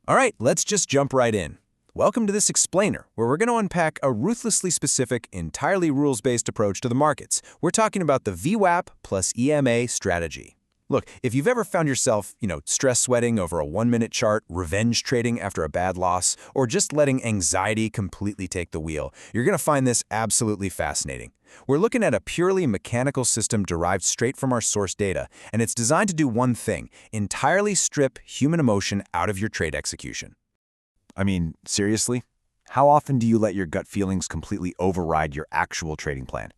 All right, let's just jump right in. Welcome to this explainer, where we're going to unpack a ruthlessly specific, entirely rules-based approach to the markets. We're talking about the VWAP plus EMA strategy. Look, if you've ever found yourself, stress sweating over a one-minute chart, revenge trading after a bad loss, or just letting anxiety completely take the wheel, you're going to find this absolutely fascinating. We're looking at a purely mechanical system derived straight from our source data, and it's designed to do one thing: entirely strip human emotion out of your trade execution. I mean, seriously? How often do you let your gut feelings completely override your actual trading plan?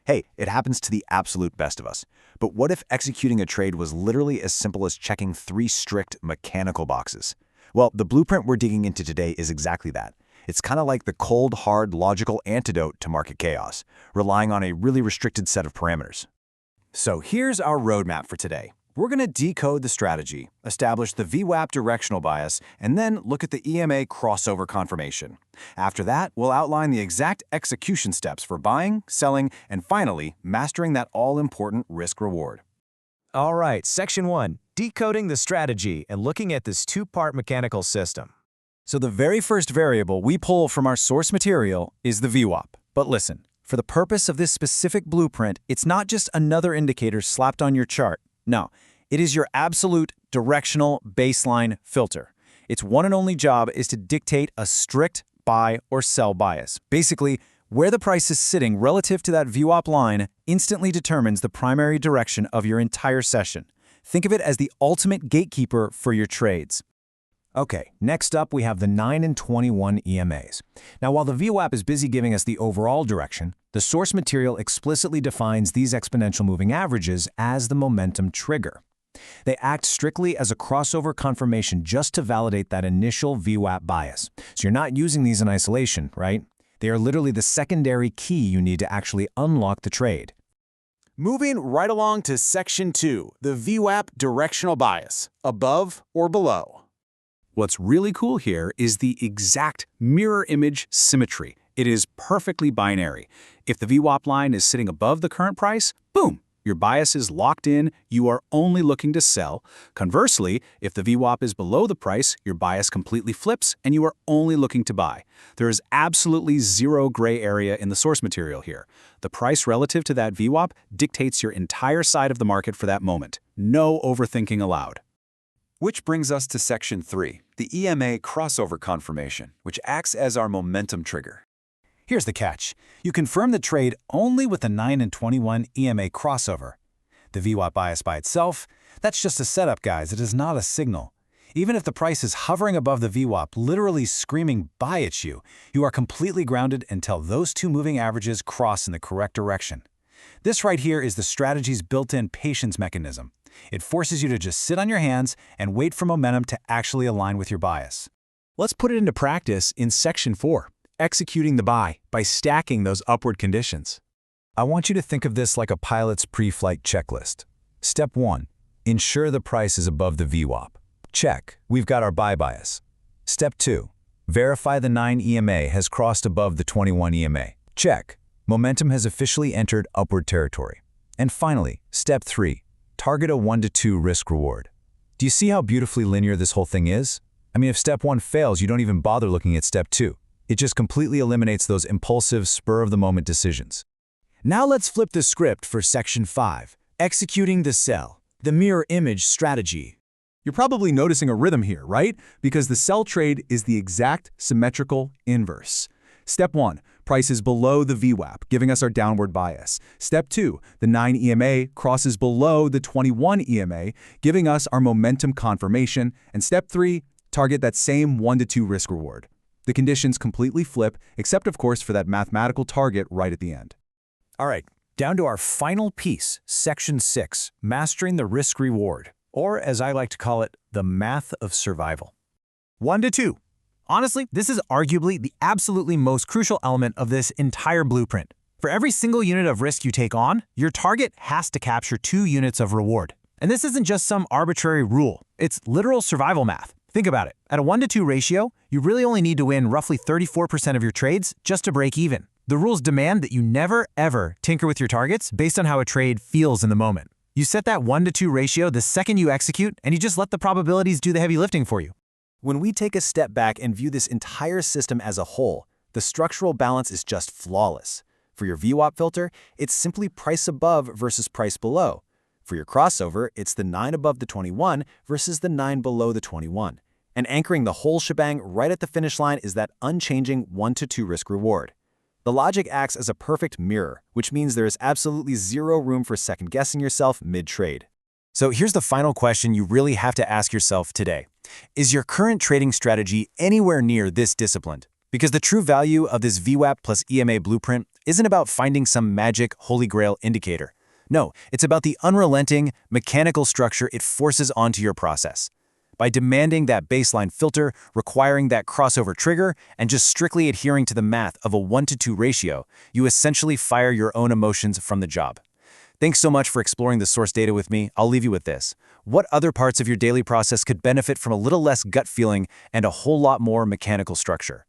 Hey, it happens to the absolute best of us. But what if executing a trade was literally as simple as checking 3 strict mechanical boxes? Well, the blueprint we're digging into today is exactly that. It's kind of like the cold, hard, logical antidote to market chaos, relying on a really restricted set of parameters. So here's our roadmap for today. We're going to decode the strategy, establish the VWAP directional bias, and then look at the EMA crossover confirmation. After that, we'll outline the exact execution steps for buying, selling, and finally, mastering that all-important risk-reward. All right, Section 1, decoding the strategy and looking at this two-part mechanical system. So the very first variable we pull from our source material is the VWAP. But listen, for the purpose of this specific blueprint, it's not just another indicator slapped on your chart. No, it is your absolute directional baseline filter. Its one and only job is to dictate a strict buy or sell bias. Basically, where the price is sitting relative to that VWAP line instantly determines the primary direction of your entire session. Think of it as the ultimate gatekeeper for your trades. Okay, next up we have the 9 and 21 EMAs. Now, while the VWAP is busy giving us the overall direction, the source material explicitly defines these exponential moving averages as the momentum trigger. They act strictly as a crossover confirmation just to validate that initial VWAP bias. So you're not using these in isolation, right? They are literally the secondary key you need to actually unlock the trade. Moving right along to Section 2, the VWAP directional bias, above or below. What's really cool here is the exact mirror image symmetry. It is perfectly binary. If the VWAP line is sitting above the current price, boom, your bias is locked in, you are only looking to sell. Conversely, if the VWAP is below the price, your bias completely flips and you are only looking to buy. There is absolutely zero gray area in the source material here. The price relative to that VWAP dictates your entire side of the market for that moment. No overthinking allowed. Which brings us to Section 3, the EMA crossover confirmation, which acts as our momentum trigger. Here's the catch. You confirm the trade only with the 9 and 21 EMA crossover. The VWAP bias by itself, that's just a setup, guys. It is not a signal. Even if the price is hovering above the VWAP, literally screaming buy at you, you are completely grounded until those two moving averages cross in the correct direction. This right here is the strategy's built-in patience mechanism. It forces you to just sit on your hands and wait for momentum to actually align with your bias. Let's put it into practice in Section 4, executing the buy by stacking those upward conditions. I want you to think of this like a pilot's pre-flight checklist. Step 1, ensure the price is above the VWAP. Check, we've got our buy bias. Step 2, verify the 9 EMA has crossed above the 21 EMA. Check, momentum has officially entered upward territory. And finally, Step 3, target a 1 to 2 risk reward. Do you see how beautifully linear this whole thing is? I mean, if Step 1 fails, you don't even bother looking at Step 2. It just completely eliminates those impulsive, spur-of-the-moment decisions. Now let's flip the script for Section 5, executing the sell, the mirror image strategy. You're probably noticing a rhythm here, right? Because the sell trade is the exact symmetrical inverse. Step 1, price is below the VWAP, giving us our downward bias. Step 2, the 9 EMA crosses below the 21 EMA, giving us our momentum confirmation. And Step 3, target that same 1 to 2 risk reward. The conditions completely flip, except of course for that mathematical target right at the end. All right, down to our final piece, Section 6, mastering the risk reward, or as I like to call it, the math of survival. 1 to 2. Honestly, this is arguably the absolutely most crucial element of this entire blueprint. For every single unit of risk you take on, your target has to capture 2 units of reward. And this isn't just some arbitrary rule. It's literal survival math. Think about it. At a 1 to 2 ratio, you really only need to win roughly 34% of your trades just to break even. The rules demand that you never, ever tinker with your targets based on how a trade feels in the moment. You set that 1 to 2 ratio the second you execute, and you just let the probabilities do the heavy lifting for you. When we take a step back and view this entire system as a whole, the structural balance is just flawless. For your VWAP filter, it's simply price above versus price below. For your crossover, it's the 9 above the 21 versus the 9 below the 21. And anchoring the whole shebang right at the finish line is that unchanging 1-to-2 risk-reward. The logic acts as a perfect mirror, which means there is absolutely zero room for second-guessing yourself mid-trade. So here's the final question you really have to ask yourself today. Is your current trading strategy anywhere near this disciplined? Because the true value of this VWAP plus EMA blueprint isn't about finding some magic holy grail indicator. No, it's about the unrelenting, mechanical structure it forces onto your process. By demanding that baseline filter, requiring that crossover trigger, and just strictly adhering to the math of a 1-to-2 ratio, you essentially fire your own emotions from the job. Thanks so much for exploring the source data with me. I'll leave you with this. What other parts of your daily process could benefit from a little less gut feeling and a whole lot more mechanical structure?